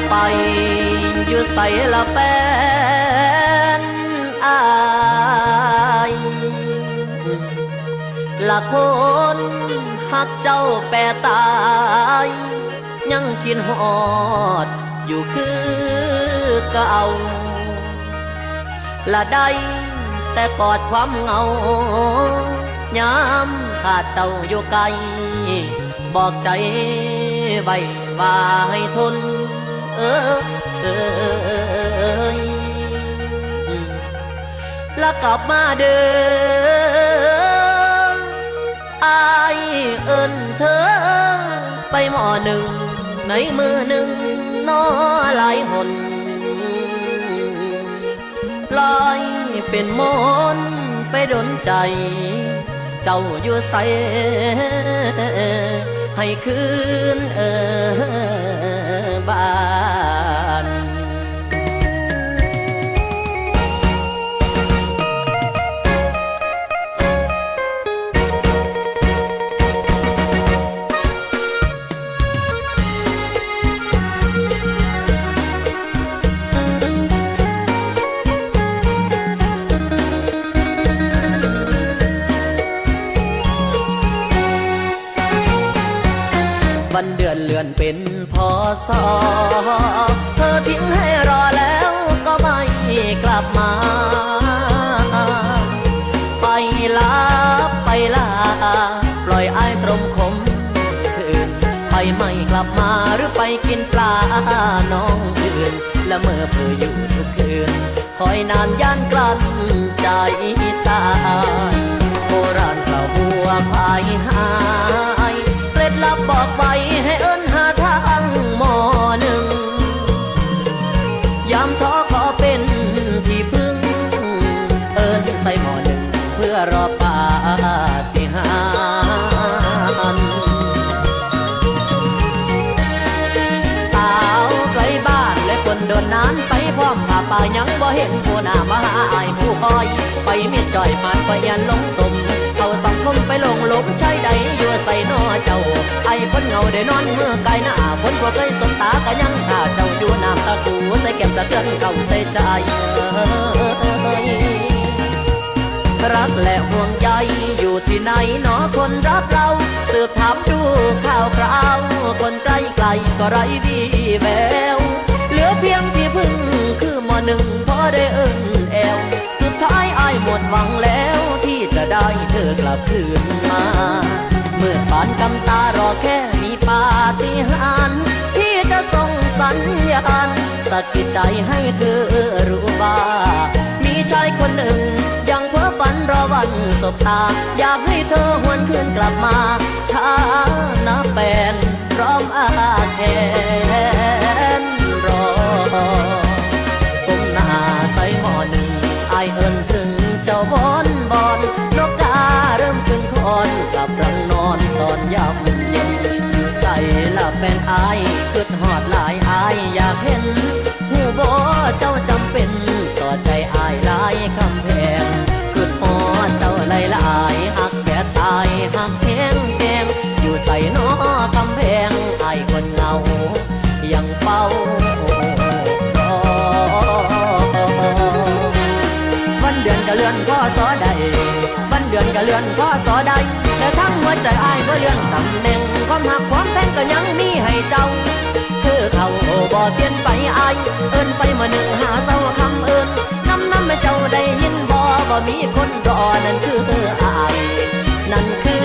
ไปอยู่ใส่ละแฟนอายละคนหักเจ้าแปรตายยังคิดฮอดอยู่คือเก่าละได้แต่กอดความเหงายามขาดเจ้าอยู่ไกลบอกใจไว้ว่าให้ทนแล้วกลับมาเด้ออายเอิ้นเธอใส่หม้อหนึ่งในมือหนึ่งน้อหลายหนลอยเป็นมนไปดนใจเจ้าอยู่ใส่ให้คืนบ้านวันเดือนเลื่อนเป็นพศเธอทิ้งให้รอแล้วก็ไม่กลับมาไปลาไปลาปล่อยอ้ายตรมขมคืนไปไม่กลับมาหรือไปกินปลาน้องอื่นละเมื่อเพื่ออยู่ทุกคืนคอยนานย่านกลั้นใจตายโบราณกล่าวบัวพายหายเคล็ดลับบอกไว้ให้เอิ้นหาทางหม้อหนึ่งยามท้อขอเป็นที่พึ่งเอิ้นใส่หม้อหนึ่งเพื่อรอปาฏิหาริย์สาวไกลบ้านและคนโดนนานไปพร้อมผ้าป่ายังบ่เห็นผู้หน้ามาหาอายผู้คอยไปเมียจ่อยผ่านไปยันลงตุ่มเอาสังคมไปลงหลุมใช้ใดอยู่ใส่นอเจ้าไอ้คนเงาได้นอนเมื่อไกลหน้าคนบ่เคยสบตาก็ยังท่าเจ้าอยู่น้ำตากูใส่แก้มสะเทือนเข้าใส่ใจรักและห่วงใยอยู่ที่ไหนหนอคนรักเราสืบถามดูข่าวคราวคนใกล้ไกลก็ไร้วี่แววเหลือเพียงที่พึ่งคือหม้อหนึ่งพอได้เอิ้นแอวสุดท้ายอ้ายหมดหวังแล้วที่จะได้เธอกลับคืนมาเมื่อปานกำตารอแค่มีปาฏิหาริย์ที่จะส่งสัญญาณสะกิดใจให้เธอรู้ว่ามีชายคนหนึ่งยังเพ้อฝันรอวันสบตาอยากให้เธอหวนคืนกลับมาถ้านะแฟนพร้อมอาแขนรอก้มหน้าใส่หม้อหนึ่งอายเอิ้นถึงเจ้าบอนนกกาเริ่มขึ้นคอนกลับรังนอนตอนยับเย็นอยู่ใส่ละแฟนอายคิดฮอดหลายอายอยากเห็นหูบ่เจ้าจำเป็นต่อใจอายหลายคำแพงคิดฮอดเจ้าหลายหลายหักแก่ตายหักแห้งแกงอยู่ใส่นอคำแพงอายคนเหงายังเฝ้ารอวันเดือนก็เลื่อนพ่อสอใดวันเดือนก็เลื่อนพ่อสอใดแต่ทั้งหัวใจอ้ายก็เลื่อนตำแหน่งความหักความแพงก็ยังมีให้เจ้าคือเขาบ่เปลี่ยนไปอ้ายเอิ้นใส่มาหนึ่งหาเศร้าคำเอิ้นน้ำให้เจ้าได้ยินบ่มีคนรอนั่นคืออ้ายนั่นคือ